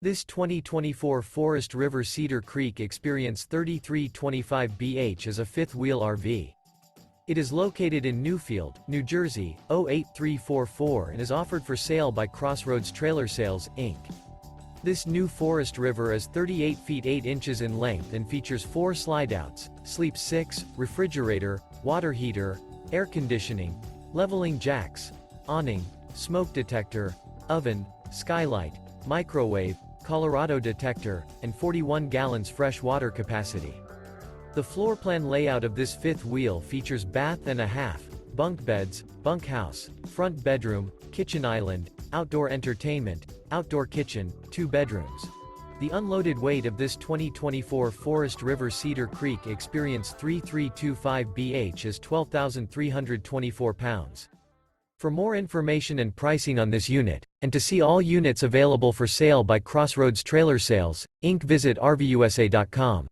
This 2024 Forest River Cedar Creek Experience 3325BH is a fifth-wheel RV. It is located in Newfield, New Jersey, 08344 and is offered for sale by Crossroads Trailer Sales, Inc. This new Forest River is 38 feet 8 inches in length and features 4 slideouts, sleep 6, refrigerator, water heater, air conditioning, leveling jacks, awning, smoke detector, oven, skylight, microwave, Colorado detector, and 41 gallons fresh water capacity. The floor plan layout of this fifth wheel features bath and a half, bunk beds, bunkhouse, front bedroom, kitchen island, outdoor entertainment, outdoor kitchen, 2 bedrooms. The unloaded weight of this 2024 Forest River Cedar Creek Experience 3325BH is 12,324 pounds. For more information and pricing on this unit, and to see all units available for sale by Crossroads Trailer Sales, Inc., visit RVUSA.com.